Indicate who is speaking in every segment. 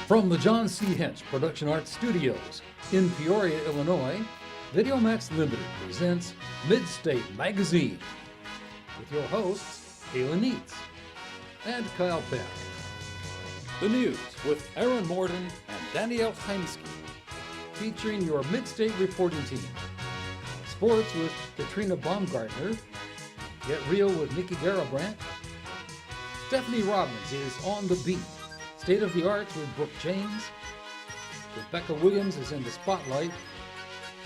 Speaker 1: From the John C. Hench Production Arts Studios in Peoria, Illinois, VideoMax Limited presents Midstate Magazine with your hosts, Kayla Neitz and Kyle Peck. The news with Aaron Morden and Danielle Heimski, featuring your Midstate reporting team. Sports with Katrina Baumgartner. Get Real with Nikki Garabrandt. Stephanie Robbins is on the beat. State of the Arts with Brooke James. Rebecca Williams is in the spotlight.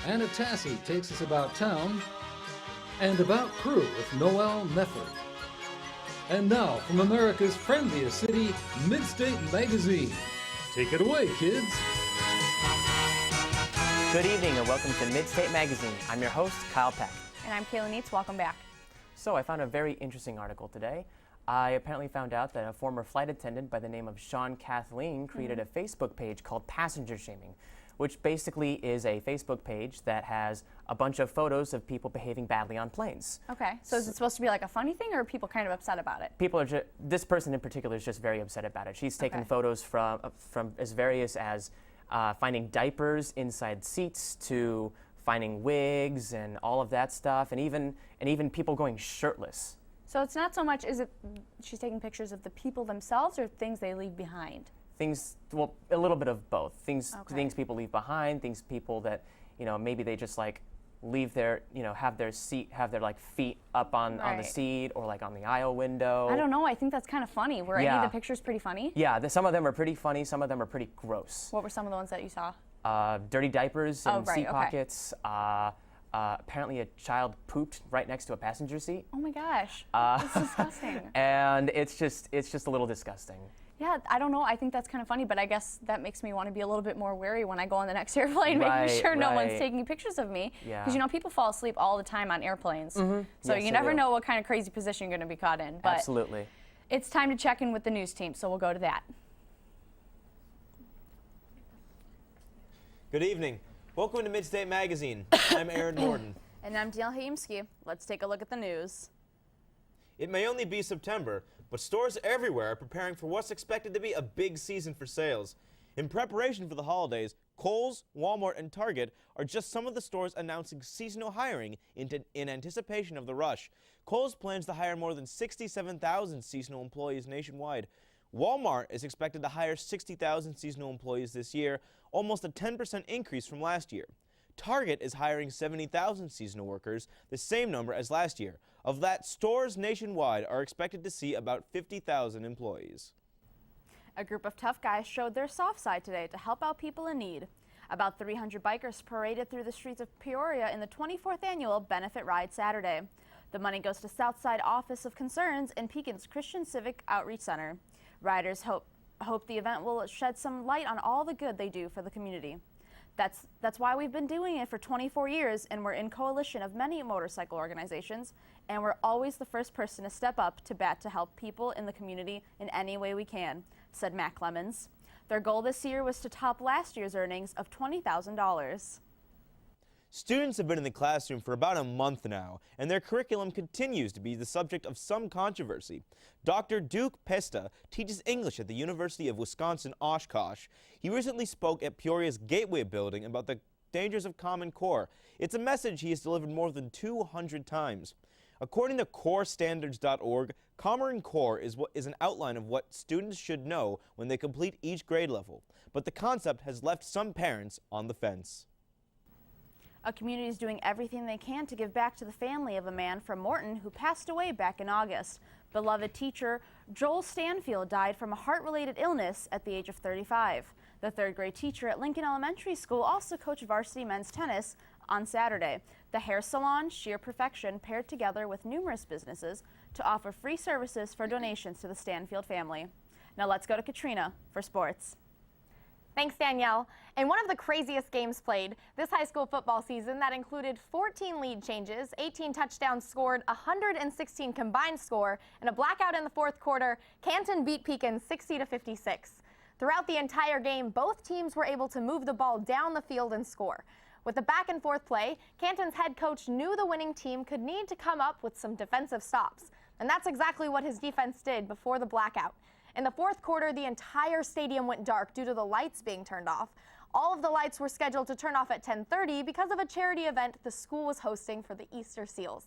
Speaker 1: Anna Tassi takes us about town. And About Crew with Noel Nefford. And now, from America's friendliest city, Midstate Magazine. Take it away, kids.
Speaker 2: Good evening and welcome to Midstate Magazine. I'm your host, Kyle Peck.
Speaker 3: And I'm Kayla Neitz. Welcome back.
Speaker 2: So I found a very interesting article today. I apparently found out that a former flight attendant by the name of Sean Kathleen created a Facebook page called Passenger Shaming, which basically is a Facebook page that has a bunch of photos of people behaving badly on planes.
Speaker 3: Okay, so is it supposed to be like a funny thing, or are people kind of upset about it?
Speaker 2: People are this person in particular is just very upset about it. She's taken photos from as various as finding diapers inside seats to finding wigs and all of that stuff, and even people going shirtless.
Speaker 3: So it's not so much, is it she's taking pictures of the people themselves or things they leave behind?
Speaker 2: Things, well, a little bit of both. Things people leave behind, things people that, maybe they just like leave their, have their like feet up on the seat or like on the aisle window.
Speaker 3: I don't know, I think that's kind of funny. Were any of the pictures pretty funny?
Speaker 2: Yeah, some of them are pretty funny, some of them are pretty gross.
Speaker 3: What were some of the ones that you saw?
Speaker 2: Dirty diapers and seat pockets. Apparently a child pooped right next to a passenger seat.
Speaker 3: Oh my gosh, that's disgusting.
Speaker 2: And it's just a little disgusting.
Speaker 3: Yeah, I don't know, I think that's kind of funny, but I guess that makes me want to be a little bit more wary when I go on the next airplane, making sure no one's taking pictures of me. Because people fall asleep all the time on airplanes. So you never know what kind of crazy position you're going to be caught in. But
Speaker 2: absolutely.
Speaker 3: It's time to check in with the news team, so we'll go to that.
Speaker 4: Good evening. Welcome to Midstate Magazine. I'm Aaron Morden.
Speaker 5: And I'm Danielle Heimski. Let's take a look at the news.
Speaker 4: It may only be September, but stores everywhere are preparing for what's expected to be a big season for sales. In preparation for the holidays, Kohl's, Walmart, and Target are just some of the stores announcing seasonal hiring in anticipation of the rush. Kohl's plans to hire more than 67,000 seasonal employees nationwide. Walmart is expected to hire 60,000 seasonal employees this year, almost a 10% increase from last year. Target is hiring 70,000 seasonal workers, the same number as last year. Of that, stores nationwide are expected to see about 50,000 employees.
Speaker 5: A group of tough guys showed their soft side today to help out people in need. About 300 bikers paraded through the streets of Peoria in the 24th annual Benefit Ride Saturday. The money goes to Southside Office of Concerns and Pekin's Christian Civic Outreach Center. Riders hope the event will shed some light on all the good they do for the community. That's why we've been doing it for 24 years, and we're in coalition of many motorcycle organizations, and we're always the first person to step up to bat to help people in the community in any way we can, said Mac Lemons. Their goal this year was to top last year's earnings of $20,000.
Speaker 4: Students have been in the classroom for about a month now, and their curriculum continues to be the subject of some controversy. Dr. Duke Pesta teaches English at the University of Wisconsin-Oshkosh. He recently spoke at Peoria's Gateway building about the dangers of Common Core. It's a message he has delivered more than 200 times. According to corestandards.org, Common Core is an outline of what students should know when they complete each grade level, but the concept has left some parents on the fence.
Speaker 5: A community is doing everything they can to give back to the family of a man from Morton who passed away back in August. Beloved teacher Joel Stanfield died from a heart-related illness at the age of 35. The third-grade teacher at Lincoln Elementary School also coached varsity men's tennis on Saturday. The hair salon, Sheer Perfection, paired together with numerous businesses to offer free services for donations to the Stanfield family. Now let's go to Katrina for sports.
Speaker 6: Thanks, Danielle. In one of the craziest games played this high school football season that included 14 lead changes, 18 touchdowns scored, 116 combined score, and a blackout in the fourth quarter, Canton beat Pekin 60-56. Throughout the entire game, both teams were able to move the ball down the field and score. With the back and forth play, Canton's head coach knew the winning team could need to come up with some defensive stops. And that's exactly what his defense did before the blackout. In the fourth quarter, the entire stadium went dark due to the lights being turned off. All of the lights were scheduled to turn off at 10:30 because of a charity event the school was hosting for the Easter Seals.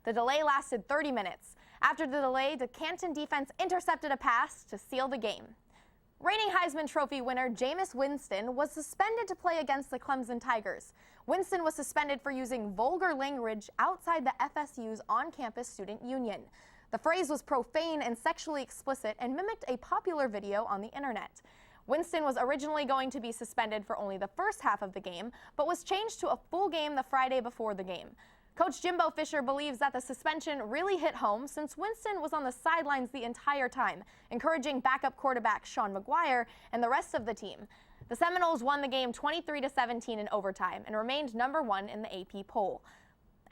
Speaker 6: The delay lasted 30 minutes. After the delay, the Canton defense intercepted a pass to seal the game. Reigning Heisman Trophy winner Jameis Winston was suspended to play against the Clemson Tigers. Winston was suspended for using vulgar language outside the FSU's on-campus student union. The phrase was profane and sexually explicit and mimicked a popular video on the internet. Winston was originally going to be suspended for only the first half of the game, but was changed to a full game the Friday before the game. Coach Jimbo Fisher believes that the suspension really hit home since Winston was on the sidelines the entire time, encouraging backup quarterback Sean McGuire and the rest of the team. The Seminoles won the game 23-17 in overtime and remained #1 in the AP poll.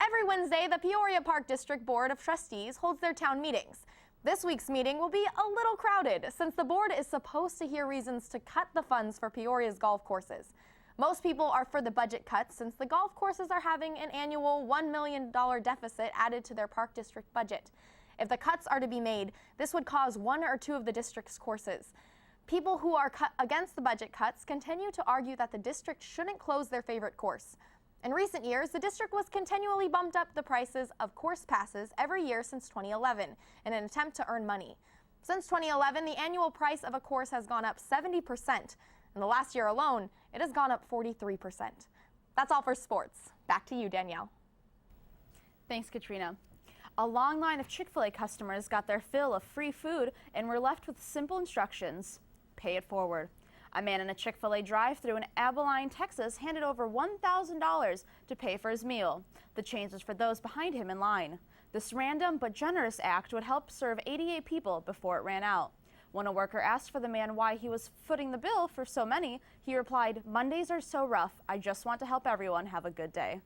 Speaker 6: Every Wednesday, the Peoria Park District Board of Trustees holds their town meetings. This week's meeting will be a little crowded since the board is supposed to hear reasons to cut the funds for Peoria's golf courses. Most people are for the budget cuts since the golf courses are having an annual $1 million deficit added to their park district budget. If the cuts are to be made, this would cause 1 or 2 of the district's courses. People who are against the budget cuts continue to argue that the district shouldn't close their favorite course. In recent years, the district was continually bumped up the prices of course passes every year since 2011 in an attempt to earn money. Since 2011, the annual price of a course has gone up 70%. In the last year alone, it has gone up 43%. That's all for sports. Back to you, Danielle.
Speaker 5: Thanks, Katrina. A long line of Chick-fil-A customers got their fill of free food and were left with simple instructions: pay it forward. A man in a Chick-fil-A drive-thru in Abilene, Texas, handed over $1,000 to pay for his meal. The change was for those behind him in line. This random but generous act would help serve 88 people before it ran out. When a worker asked for the man why he was footing the bill for so many, he replied, "Mondays are so rough. I just want to help everyone have a good day."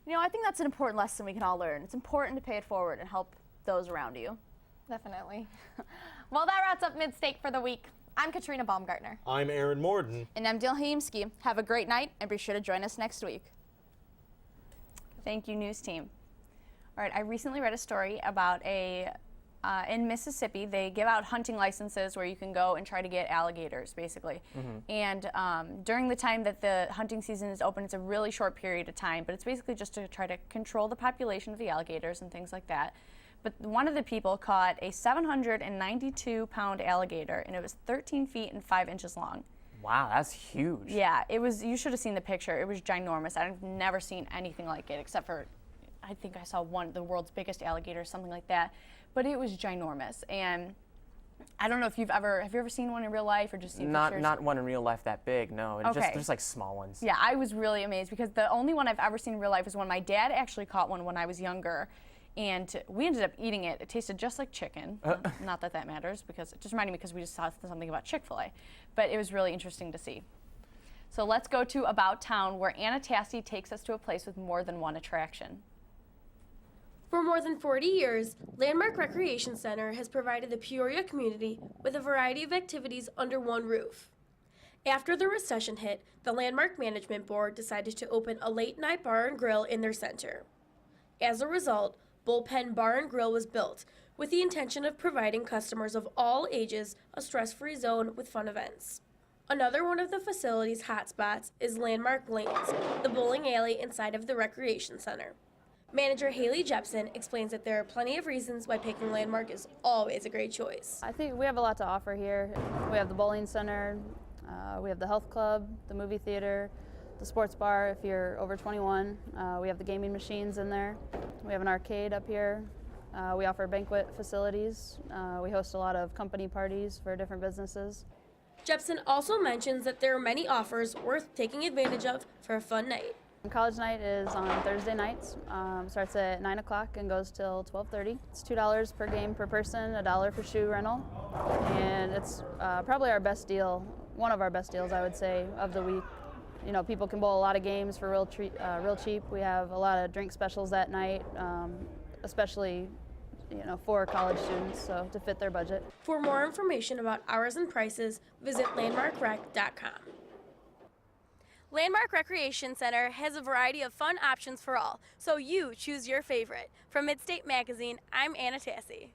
Speaker 5: You know, I think that's an important lesson we can all learn. It's important to pay it forward and help those around you.
Speaker 6: Definitely. Well, that wraps up Midstate for the week. I'm Katrina Baumgartner.
Speaker 4: I'm Aaron Morden.
Speaker 5: And I'm Dil Haimski. Have a great night and be sure to join us next week.
Speaker 3: Thank you, news team. All right, I recently read a story about in Mississippi, they give out hunting licenses where you can go and try to get alligators, basically. And during the time that the hunting season is open, it's a really short period of time, but it's basically just to try to control the population of the alligators and things like that. But one of the people caught a 792-pound alligator, and it was 13 feet and 5 inches long.
Speaker 2: Wow, that's huge.
Speaker 3: Yeah, it was. You should have seen the picture. It was ginormous. I've never seen anything like it, except for, I think I saw the world's biggest alligator, something like that. But it was ginormous, and I don't know if have you ever seen one in real life or just seen pictures?
Speaker 2: Not one in real life that big, no.
Speaker 3: Okay.
Speaker 2: Just like small ones.
Speaker 3: Yeah, I was really amazed because the only one I've ever seen in real life is when my dad actually caught one when I was younger, and we ended up eating it. It tasted just like chicken. Not that that matters, because it just reminded me because we just saw something about Chick-fil-A. But it was really interesting to see. So let's go to About Town, where Anna Tassi takes us to a place with more than one attraction.
Speaker 7: For more than 40 years, Landmark Recreation Center has provided the Peoria community with a variety of activities under one roof. After the recession hit, the Landmark Management Board decided to open a late-night bar and grill in their center. As a result, Bullpen Bar and Grill was built with the intention of providing customers of all ages a stress-free zone with fun events. Another one of the facility's hotspots is Landmark Lanes, the bowling alley inside of the Recreation Center. Manager Haley Jepson explains that there are plenty of reasons why picking Landmark is always a great choice.
Speaker 8: I think we have a lot to offer here. We have the bowling center, we have the health club, the movie theater, the sports bar if you're over 21. We have the gaming machines in there. We have an arcade up here. We offer banquet facilities. We host a lot of company parties for different businesses.
Speaker 7: Jepson also mentions that there are many offers worth taking advantage of for a fun night.
Speaker 8: College night is on Thursday nights. Starts at 9 o'clock and goes till 12:30. It's $2 per game per person, $1 for shoe rental. And it's probably our best deal, one of our best deals, I would say, of the week. You know, people can bowl a lot of games for real cheap. We have a lot of drink specials that night, especially for college students, so to fit their budget.
Speaker 7: For more information about hours and prices, visit landmarkrec.com. Landmark Recreation Center has a variety of fun options for all, so you choose your favorite. From Midstate Magazine, I'm Anna Tassi.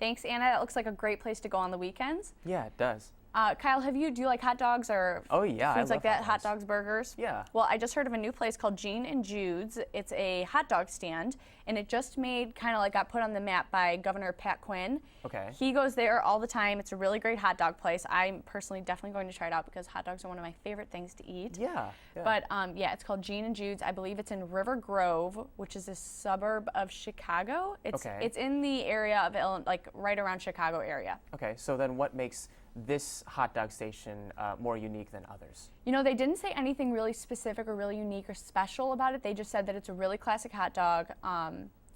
Speaker 3: Thanks, Anna. That looks like a great place to go on the weekends.
Speaker 2: Yeah, it does.
Speaker 3: Kyle, do you like hot dogs or
Speaker 2: oh, yeah,
Speaker 3: foods
Speaker 2: I
Speaker 3: like
Speaker 2: love
Speaker 3: that? Hot dogs, burgers?
Speaker 2: Yeah.
Speaker 3: Well, I just heard of a new place called Gene and Jude's. It's a hot dog stand, and it just got put on the map by Governor Pat Quinn.
Speaker 2: Okay.
Speaker 3: He goes there all the time. It's a really great hot dog place. I'm personally definitely going to try it out because hot dogs are one of my favorite things to eat.
Speaker 2: Yeah.
Speaker 3: But yeah, it's called Gene and Jude's. I believe it's in River Grove, which is a suburb of Chicago. It's in the area of right around Chicago area.
Speaker 2: Okay. So then, what makes this hot dog station more unique than others?
Speaker 3: You know, they didn't say anything really specific or really unique or special about it. They just said that it's a really classic hot dog,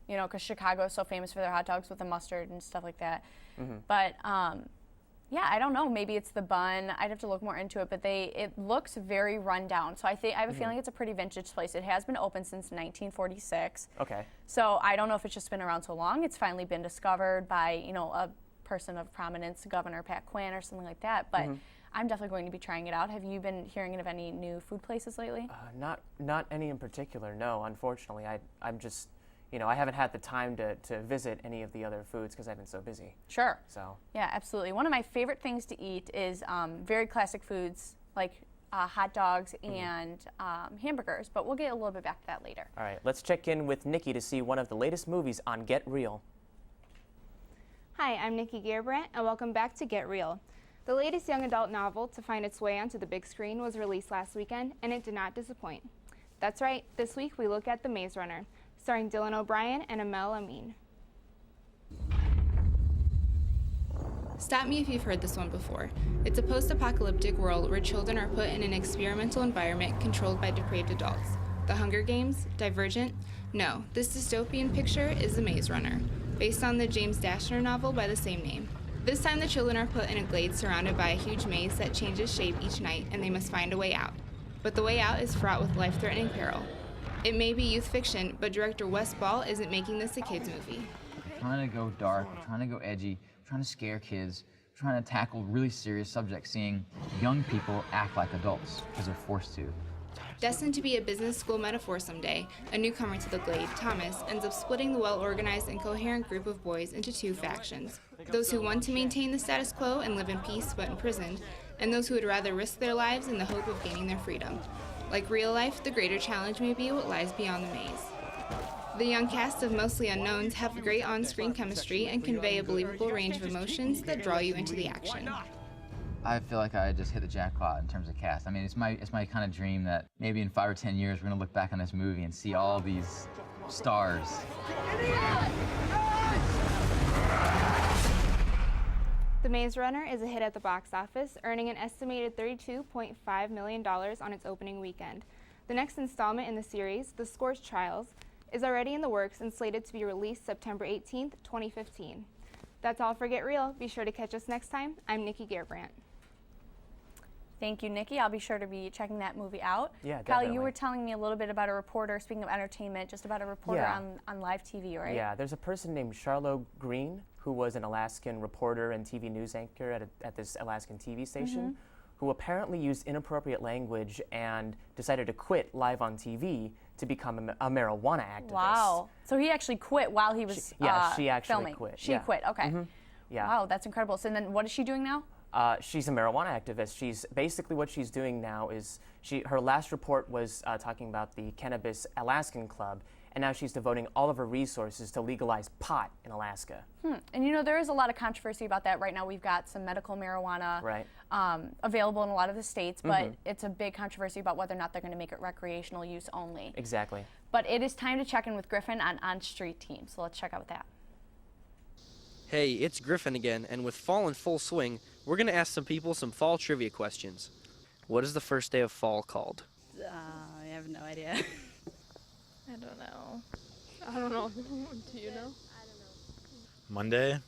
Speaker 3: you know, because Chicago is so famous for their hot dogs with the mustard and stuff like that. But yeah, I don't know. Maybe it's the bun. I'd have to look more into it, but it looks very run down. So I have a feeling it's a pretty vintage place. It has been open since 1946.
Speaker 2: Okay.
Speaker 3: So I don't know if it's just been around so long. It's finally been discovered by, you know, a person of prominence, Governor Pat Quinn or something like that, but I'm definitely going to be trying it out. Have you been hearing of any new food places lately?
Speaker 2: Not any in particular, no, unfortunately. I'm just, you know, I haven't had the time to visit any of the other foods because I've been so busy.
Speaker 3: Sure.
Speaker 2: So.
Speaker 3: Yeah, absolutely. One of my favorite things to eat is very classic foods like hot dogs and hamburgers, but we'll get a little bit back to that later.
Speaker 2: All right, let's check in with Nikki to see one of the latest movies on Get Real.
Speaker 9: Hi, I'm Nikki Gerbrandt, and welcome back to Get Real. The latest young adult novel to find its way onto the big screen was released last weekend, and it did not disappoint. That's right, this week we look at The Maze Runner, starring Dylan O'Brien and Amel Amin. Stop me if you've heard this one before. It's a post-apocalyptic world where children are put in an experimental environment controlled by depraved adults. The Hunger Games? Divergent? No, this dystopian picture is The Maze Runner, based on the James Dashner novel by the same name. This time the children are put in a glade surrounded by a huge maze that changes shape each night, and they must find a way out. But the way out is fraught with life-threatening peril. It may be youth fiction, but director Wes Ball isn't making this a kids movie.
Speaker 10: We're trying to go dark, we're trying to go edgy, we're trying to scare kids, we're trying to tackle really serious subjects, seeing young people act like adults because they're forced to.
Speaker 9: Destined to be a business school metaphor someday, a newcomer to the Glade, Thomas, ends up splitting the well-organized and coherent group of boys into two factions. Those who want to maintain the status quo and live in peace but imprisoned, and those who would rather risk their lives in the hope of gaining their freedom. Like real life, the greater challenge may be what lies beyond the maze. The young cast of mostly unknowns have great on-screen chemistry and convey a believable range of emotions that draw you into the action.
Speaker 10: I feel like I just hit the jackpot in terms of cast. I mean, it's my kind of dream that maybe in 5 or 10 years we're gonna look back on this movie and see all these stars.
Speaker 9: The Maze Runner is a hit at the box office, earning an estimated $32.5 million on its opening weekend. The next installment in the series, The Scorched Trials, is already in the works and slated to be released September 18th, 2015. That's all for Get Real. Be sure to catch us next time. I'm Nikki Gerbrandt.
Speaker 3: Thank you, Nikki. I'll be sure to be checking that movie out.
Speaker 2: Yeah,
Speaker 3: Kyle,
Speaker 2: definitely.
Speaker 3: you were telling me a little bit about a reporter, speaking of entertainment, just about a reporter on live TV, right?
Speaker 2: Yeah, there's a person named Charlotte Green who was an Alaskan reporter and TV news anchor at this Alaskan TV station who apparently used inappropriate language and decided to quit live on TV to become a marijuana activist.
Speaker 3: Wow. So he actually quit while he was
Speaker 2: she actually
Speaker 3: filming.
Speaker 2: quit.
Speaker 3: She quit, okay.
Speaker 2: Yeah.
Speaker 3: Wow, that's incredible. So then what is she doing now?
Speaker 2: She's a marijuana activist. She's basically what she's doing now is her last report was talking about the Cannabis Alaskan Club, and now she's devoting all of her resources to legalize pot in Alaska.
Speaker 3: And you know, there is a lot of controversy about that right now. We've got some medical marijuana available in a lot of the states, but it's a big controversy about whether or not they're going to make it recreational use only.
Speaker 2: Exactly.
Speaker 3: But it is time to check in with Griffin on Street Team, so let's check out that.
Speaker 11: Hey, it's Griffin again, and with fall in full swing, we're going to ask some people some fall trivia questions. What is the first day of fall called?
Speaker 12: I have no idea.
Speaker 13: I don't know. I don't know. Do you know?
Speaker 14: Monday?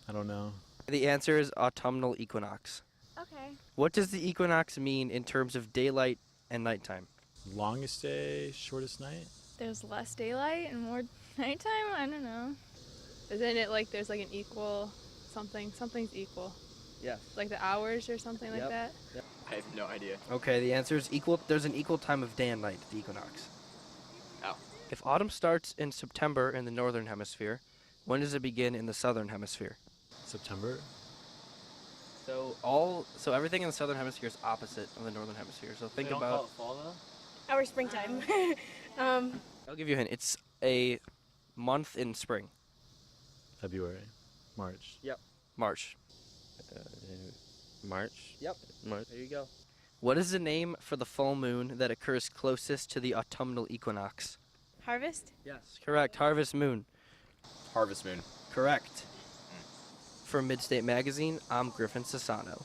Speaker 14: I don't know.
Speaker 11: The answer is autumnal equinox.
Speaker 13: Okay.
Speaker 11: What does the equinox mean in terms of daylight and nighttime?
Speaker 14: Longest day, shortest night?
Speaker 13: There's less daylight and more nighttime? I don't know. Isn't it like there's like an equal something? Something's equal.
Speaker 11: Yeah.
Speaker 13: Like the hours or something like that?
Speaker 11: Yep.
Speaker 14: I have no idea.
Speaker 11: Okay, the answer is equal. There's an equal time of day and night at the equinox.
Speaker 14: Oh.
Speaker 11: If autumn starts in September in the northern hemisphere, When does it begin in the southern hemisphere?
Speaker 14: September.
Speaker 11: So everything in the southern hemisphere is opposite of the northern hemisphere. So think about.
Speaker 15: Call it fall though? Our springtime.
Speaker 11: I'll give you a hint. It's a month in spring.
Speaker 14: February. March.
Speaker 11: Yep. March.
Speaker 15: March.
Speaker 11: Yep.
Speaker 15: March.
Speaker 11: There you go. What is the name for the full moon that occurs closest to the autumnal equinox?
Speaker 15: Harvest?
Speaker 11: Yes. Correct. Harvest moon.
Speaker 4: Harvest moon.
Speaker 11: Correct. For Midstate Magazine, I'm Griffin Sassano.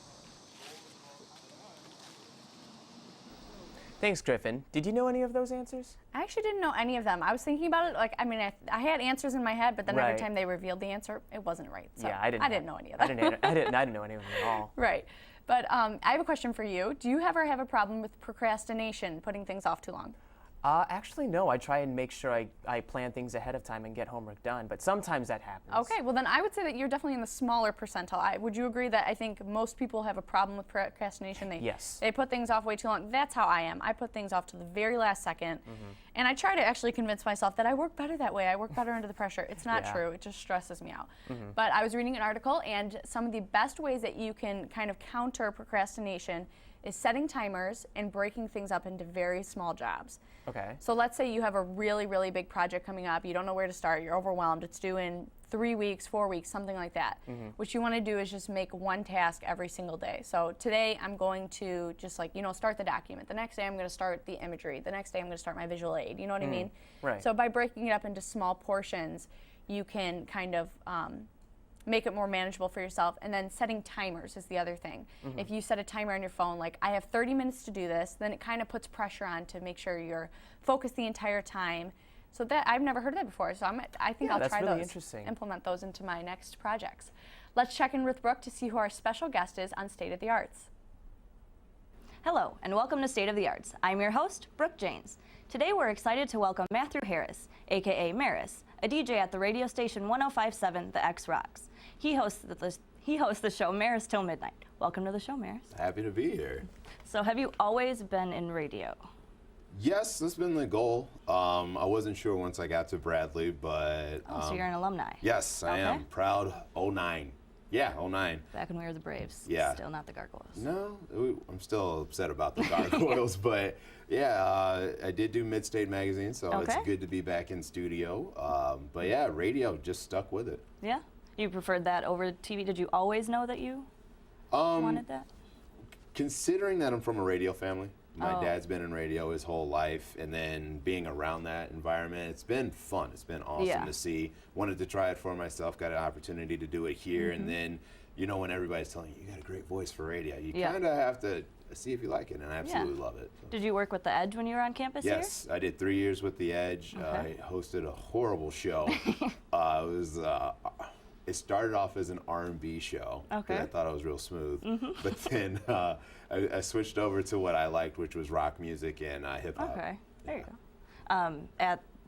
Speaker 2: Thanks, Griffin. Did you know any of those answers?
Speaker 3: I actually didn't know any of them. I was thinking about it, like, I mean, I had answers in my head, but then every time they revealed the answer, it wasn't right. So
Speaker 2: yeah,
Speaker 3: I didn't know any of them.
Speaker 2: I didn't know any of them at all.
Speaker 3: Right. But I have a question for you. Do you ever have a problem with procrastination, putting things off too long?
Speaker 2: Actually, no. I try and make sure I plan things ahead of time and get homework done, but sometimes that happens.
Speaker 3: Okay, well then I would say that you're definitely in the smaller percentile. Would you agree that I think most people have a problem with procrastination?
Speaker 2: Yes.
Speaker 3: They put things off way too long. That's how I am. I put things off to the very last second, and I try to actually convince myself that I work better that way. I work better under the pressure. It's not true. It just stresses me out. But I was reading an article, and some of the best ways that you can kind of counter procrastination is setting timers and breaking things up into very small jobs.
Speaker 2: Okay.
Speaker 3: So let's say you have a really, really big project coming up. You don't know where to start. You're overwhelmed. It's due in 3 weeks, 4 weeks, something like that. What you want to do is just make one task every single day. So today I'm going to just start the document. The next day I'm going to start the imagery. The next day I'm going to start my visual aid. You know what I mean?
Speaker 2: Right.
Speaker 3: So by breaking it up into small portions, you can kind of make it more manageable for yourself. And then setting timers is the other thing. If you set a timer on your phone, like I have 30 minutes to do this, then it kind of puts pressure on to make sure you're focused the entire time. So that I've never heard of that before. So I think I'll try
Speaker 2: really
Speaker 3: those.
Speaker 2: Interesting.
Speaker 3: Implement those into my next projects. Let's check in with Brooke to see who our special guest is on State of the Arts.
Speaker 16: Hello, and welcome to State of the Arts. I'm your host, Brooke Janes. Today we're excited to welcome Matthew Harris, aka Maris, a DJ at the radio station 1057 The X Rocks. He hosts the show Maris Till Midnight. Welcome to the show, Maris.
Speaker 17: Happy to be here.
Speaker 16: So have you always been in radio?
Speaker 17: Yes, that's been the goal. I wasn't sure once I got to Bradley, but...
Speaker 16: so you're an alumni?
Speaker 17: Yes, I am. Proud 09. Yeah, 09.
Speaker 16: Back when we were the Braves.
Speaker 17: Yeah.
Speaker 16: Still not the Gargoyles.
Speaker 17: No, I'm still upset about the Gargoyles, but yeah, I did do Midstate Magazine, so it's good to be back in studio. But yeah, radio, just stuck with it.
Speaker 16: Yeah? You preferred that over TV? Did you always know that you wanted that?
Speaker 17: Considering that I'm from a radio family, my dad's been in radio his whole life, and then being around that environment, it's been fun. It's been awesome to see. Wanted to try it for myself, got an opportunity to do it here, and then, when everybody's telling you, you got a great voice for radio, you kind of have to see if you like it, and I absolutely love it. So.
Speaker 16: Did you work with The Edge when you were on campus here?
Speaker 17: Yes, I did 3 years with The Edge. I hosted a horrible show. It started off as an R&B show. I thought I was real smooth. But then I switched over to what I liked, which was rock music and hip-hop.
Speaker 16: Okay, there you go.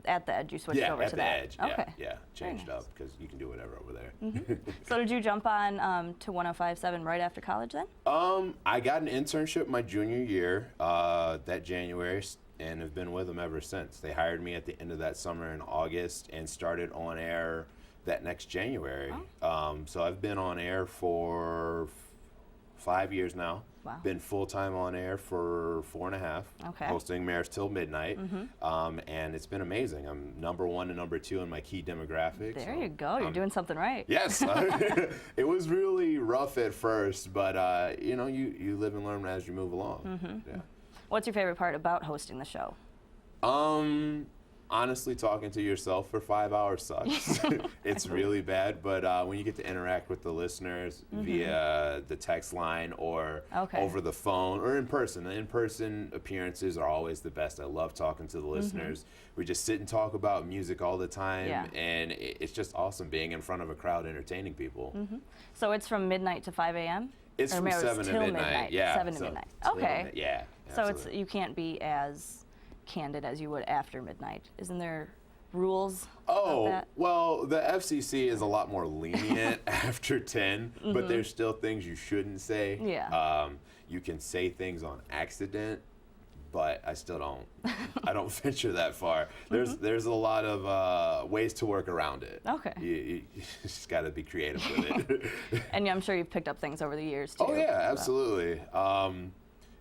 Speaker 16: At The Edge, you switched over to that?
Speaker 17: Yeah, at The Edge,
Speaker 16: okay.
Speaker 17: yeah. Changed up, because you can do whatever over there.
Speaker 16: So did you jump on to 105.7 right after college then?
Speaker 17: I got an internship my junior year, that January, and have been with them ever since. They hired me at the end of that summer in August and started on air that next January. So I've been on air for 5 years now.
Speaker 16: Wow.
Speaker 17: Been full-time on air for 4.5, hosting Maris Till Midnight, and it's been amazing. I'm number 1 and number 2 in my key demographics.
Speaker 16: There you go. You're doing something right.
Speaker 17: Yes. It was really rough at first, but you live and learn as you move along. Yeah.
Speaker 16: What's your favorite part about hosting the show?
Speaker 17: Honestly, talking to yourself for 5 hours sucks. It's really bad, but when you get to interact with the listeners via the text line or over the phone or in person, the in-person appearances are always the best. I love talking to the listeners. We just sit and talk about music all the time, and it's just awesome being in front of a crowd entertaining people.
Speaker 16: So it's from midnight to 5 a.m.?
Speaker 17: It's from 7 to midnight. Yeah.
Speaker 16: 7 to midnight. Okay.
Speaker 17: Yeah.
Speaker 16: So you can't be as candid as you would after midnight. Isn't there rules about that?
Speaker 17: Well, the FCC is a lot more lenient after 10, but there's still things you shouldn't say.
Speaker 16: Yeah.
Speaker 17: You can say things on accident, but I still don't. I don't venture that far. There's a lot of ways to work around it.
Speaker 16: Okay.
Speaker 17: You just got to be creative with it.
Speaker 16: And I'm sure you've picked up things over the years too.
Speaker 17: Oh yeah, absolutely.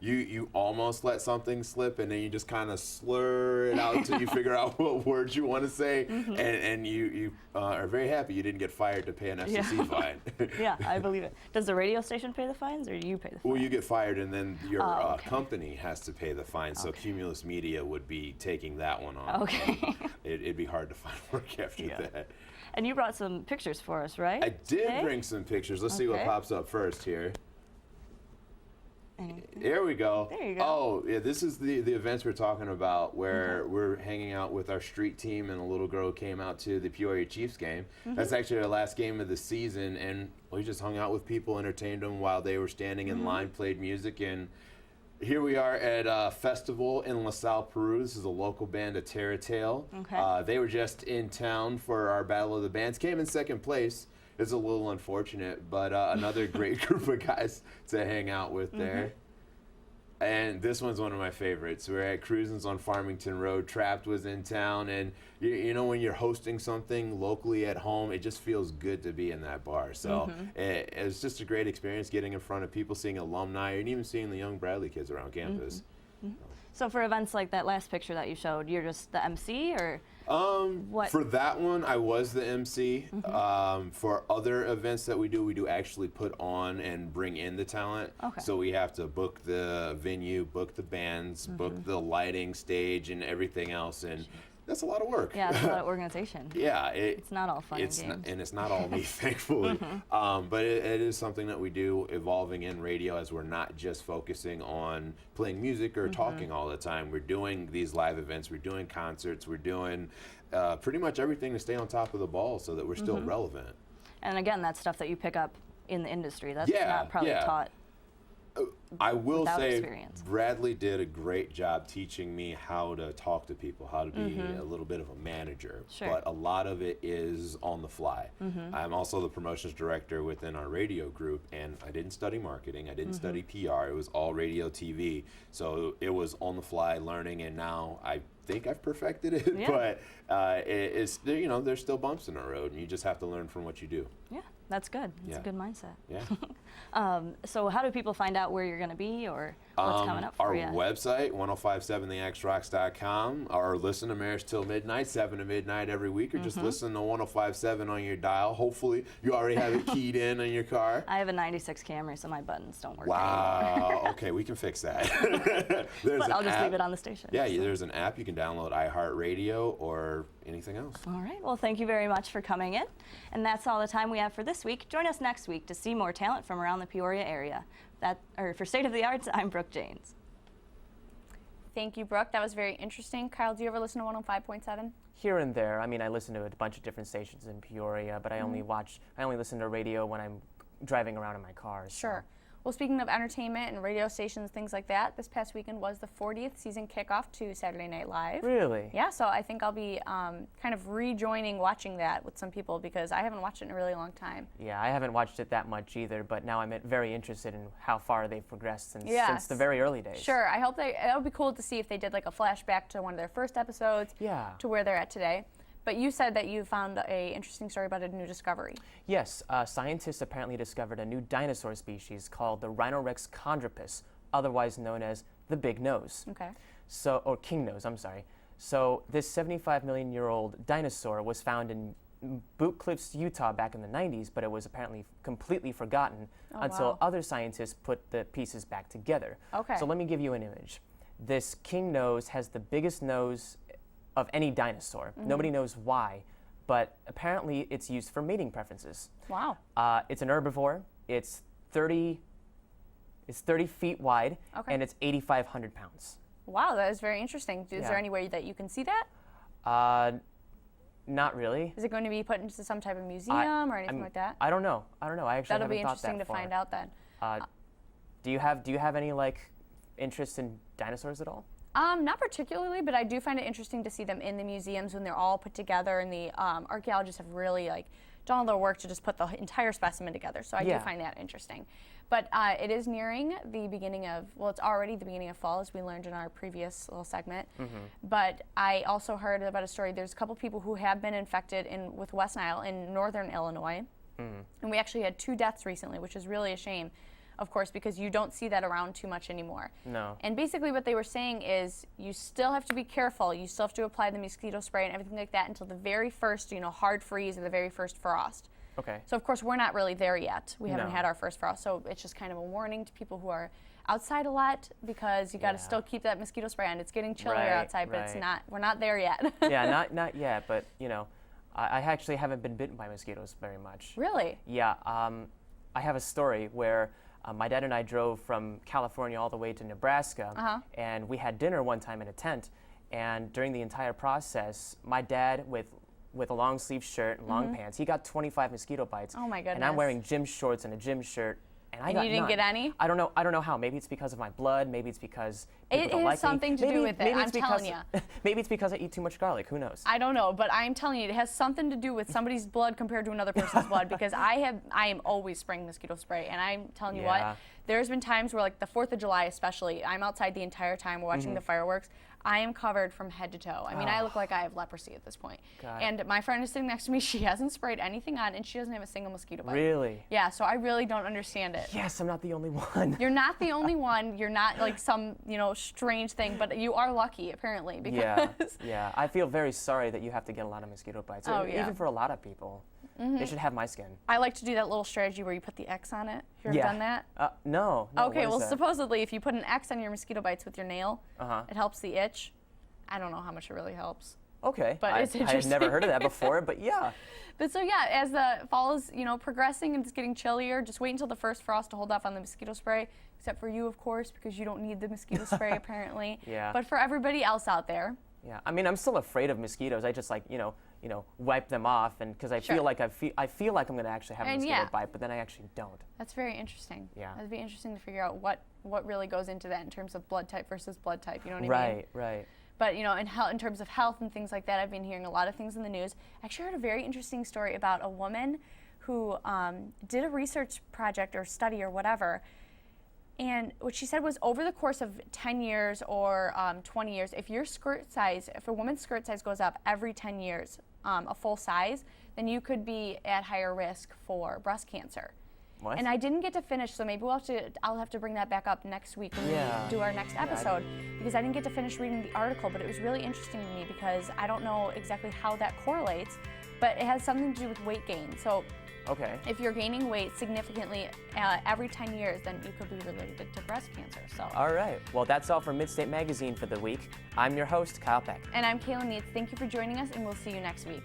Speaker 17: You almost let something slip, and then you just kind of slur it out until you figure out what words you want to say, and you are very happy you didn't get fired to pay an FCC fine.
Speaker 16: Yeah, I believe it. Does the radio station pay the fines, or do you pay the fines?
Speaker 17: Well, you get fired, and then your company has to pay the fine, so Cumulus Media would be taking that one on.
Speaker 16: Okay.
Speaker 17: It'd be hard to find work after that.
Speaker 16: And you brought some pictures for us, right?
Speaker 17: I did bring some pictures. Let's see what pops up first here. There we go.
Speaker 16: There you go.
Speaker 17: Oh, yeah, this is the events we're talking about where we're hanging out with our street team, and a little girl came out to the Peoria Chiefs game. That's actually our last game of the season, and we just hung out with people, entertained them while they were standing in line, played music, and here we are at a festival in LaSalle, Peru. This is a local band, a Terra Tale. They were just in town for our Battle of the Bands, came in second place. It's a little unfortunate, but another great group of guys to hang out with there. And this one's one of my favorites. We're at Cruisin's on Farmington Road. Trapped was in town, and you know when you're hosting something locally at home, it just feels good to be in that bar. So it was just a great experience getting in front of people, seeing alumni, and even seeing the young Bradley kids around campus.
Speaker 16: So for events like that last picture that you showed, you're just the MC, or what?
Speaker 17: For that one, I was the MC. For other events that we do actually put on and bring in the talent. So we have to book the venue, book the bands, book the lighting, stage, and everything else. And that's a lot of work.
Speaker 16: Yeah, it's a lot of organization.
Speaker 17: Yeah.
Speaker 16: It's not all fun and games.
Speaker 17: And it's not all me, thankfully. But it is something that we do, evolving in radio, as we're not just focusing on playing music or talking all the time. We're doing these live events, we're doing concerts, we're doing pretty much everything to stay on top of the ball so that we're still relevant.
Speaker 16: And again, that's stuff that you pick up in the industry. That's not probably taught.
Speaker 17: I will say
Speaker 16: experience.
Speaker 17: Bradley did a great job teaching me how to talk to people, how to be a little bit of a manager. But a lot of it is on the fly. I'm also the promotions director within our radio group, and I didn't study marketing, I didn't study PR, it was all radio, TV. So it was on the fly learning, and now I think I've perfected it, but it's, there's still bumps in the road, and you just have to learn from what you do.
Speaker 16: Yeah, that's good. That's a good mindset.
Speaker 17: Yeah.
Speaker 16: So how do people find out where you're going to be, or what's coming up for you?
Speaker 17: Our website, 1057thexrocks.com, or listen to Marriage Till Midnight, 7 to midnight every week, or just listen to 1057 on your dial. Hopefully you already have it keyed in your car.
Speaker 16: I have a 96 Camry, so my buttons don't work
Speaker 17: anymore.
Speaker 16: Wow.
Speaker 17: Okay, we can fix that.
Speaker 16: But I'll just leave it on the station.
Speaker 17: Yeah, there's an app. You can download iHeartRadio or anything else.
Speaker 16: All right. Well, thank you very much for coming in. And that's all the time we have for this week. Join us next week to see more talent from around the Peoria area. For State of the Arts, I'm Brooke Janes.
Speaker 3: Thank you, Brooke. That was very interesting. Kyle, do you ever listen to 105.7?
Speaker 2: Here and there. I mean, I listen to a bunch of different stations in Peoria, but I only listen to radio when I'm driving around in my car.
Speaker 3: Sure. Well, speaking of entertainment and radio stations, things like that, this past weekend was the 40th season kickoff to Saturday Night Live.
Speaker 2: Really?
Speaker 3: Yeah, so I think I'll be kind of rejoining watching that with some people because I haven't watched it in a really long time.
Speaker 2: Yeah, I haven't watched it that much either, but now I'm very interested in how far they've progressed since the very early days.
Speaker 3: Sure, I hope it would be cool to see if they did like a flashback to one of their first episodes to where they're at today. But you said that you found an interesting story about a new discovery.
Speaker 2: Yes, scientists apparently discovered a new dinosaur species called the Rhinorex chondropus, otherwise known as the Big Nose.
Speaker 3: Okay.
Speaker 2: Or King Nose, I'm sorry. So this 75-million-year-old dinosaur was found in Boot Cliffs, Utah back in the 90s, but it was apparently completely forgotten until other scientists put the pieces back together.
Speaker 3: Okay.
Speaker 2: So let me give you an image. This King Nose has the biggest nose of any dinosaur. Nobody knows why, but apparently it's used for mating preferences.
Speaker 3: Wow.
Speaker 2: It's an herbivore. It's 30 feet wide, and it's 8,500 pounds.
Speaker 3: Wow, that is very interesting. Is there any way that you can see that?
Speaker 2: Not really.
Speaker 3: Is it going to be put into some type of museum or anything like that?
Speaker 2: I don't know. I actually
Speaker 3: That'll
Speaker 2: haven't
Speaker 3: be
Speaker 2: thought that
Speaker 3: interesting to find out then.
Speaker 2: Do you have any interest in dinosaurs at all?
Speaker 3: Not particularly, but I do find it interesting to see them in the museums when they're all put together, and the archaeologists have really done all the work to just put the entire specimen together. So I do find that interesting. But it is nearing the beginning of, well, it's already the beginning of fall, as we learned in our previous little segment. But I also heard about a story. There's a couple people who have been infected with West Nile in northern Illinois. And we actually had 2 deaths recently, which is really a shame, of course, because you don't see that around too much anymore.
Speaker 2: No.
Speaker 3: And basically what they were saying is you still have to be careful. You still have to apply the mosquito spray and everything like that until the very first, hard freeze or the very first frost.
Speaker 2: Okay.
Speaker 3: So of course we're not really there yet. We haven't had our first frost, so it's just kind of a warning to people who are outside a lot, because you got to still keep that mosquito spray on. It's getting chillier outside, but it's not. We're not there yet.
Speaker 2: Yeah, not yet, but I actually haven't been bitten by mosquitoes very much.
Speaker 3: Really?
Speaker 2: Yeah. I have a story where my dad and I drove from California all the way to Nebraska, and we had dinner one time in a tent. And during the entire process, my dad, with a long sleeve shirt and long pants, he got 25 mosquito bites.
Speaker 3: Oh my goodness.
Speaker 2: And I'm wearing gym shorts and a gym shirt. And
Speaker 3: you didn't get any?
Speaker 2: I don't know how. Maybe it's because of my blood. Maybe it's because people don't like me.
Speaker 3: It has something to do with it. I'm telling you.
Speaker 2: Maybe it's because I eat too much garlic. Who knows?
Speaker 3: I don't know, but I'm telling you, it has something to do with somebody's blood compared to another person's blood, because I am always spraying mosquito spray, and I'm telling you what, there's been times where, like the 4th of July especially, I'm outside the entire time, we're watching the fireworks. I am covered from head to toe. I mean, I look like I have leprosy at this point. And my friend is sitting next to me. She hasn't sprayed anything on, and she doesn't have a single mosquito bite.
Speaker 2: Really?
Speaker 3: Yeah, so I really don't understand it.
Speaker 2: Yes, I'm not the only one.
Speaker 3: You're not the only one. You're not like some, strange thing, but you are lucky, apparently. Because
Speaker 2: yeah. I feel very sorry that you have to get a lot of mosquito bites.
Speaker 3: Oh, yeah.
Speaker 2: Even for a lot of people. They should have my skin.
Speaker 3: I like to do that little strategy where you put the X on it. Have you ever done that?
Speaker 2: No.
Speaker 3: Okay, well, supposedly, if you put an X on your mosquito bites with your nail, it helps the itch. I don't know how much it really helps.
Speaker 2: Okay,
Speaker 3: but it's interesting.
Speaker 2: I've never heard of that before, but yeah.
Speaker 3: But so yeah, as the fall is progressing and it's getting chillier, just wait until the first frost to hold off on the mosquito spray. Except for you, of course, because you don't need the mosquito spray apparently.
Speaker 2: Yeah.
Speaker 3: But for everybody else out there.
Speaker 2: Yeah, I mean, I'm still afraid of mosquitoes. I just wipe them off, and because I feel like I feel like I'm going to actually have a mosquito bite, but then I actually don't.
Speaker 3: That's very interesting.
Speaker 2: Yeah.
Speaker 3: That'd be interesting to figure out what really goes into that in terms of blood type versus blood type. You know what I mean?
Speaker 2: Right.
Speaker 3: But in terms of health and things like that, I've been hearing a lot of things in the news. I actually heard a very interesting story about a woman who did a research project or study or whatever. And what she said was, over the course of 10 years or 20 years, if a woman's skirt size goes up every 10 years, a full size, then you could be at higher risk for breast cancer.
Speaker 2: What?
Speaker 3: And I didn't get to finish, so maybe I'll have to bring that back up next week when we do our next episode, because I didn't get to finish reading the article, but it was really interesting to me because I don't know exactly how that correlates, but it has something to do with weight gain. So if you're gaining weight significantly every 10 years, then you could be related to breast cancer. So.
Speaker 2: All right. Well, that's all from Midstate Magazine for the week. I'm your host, Kyle Peck.
Speaker 3: And I'm Kayla Neitz. Thank you for joining us, and we'll see you next week.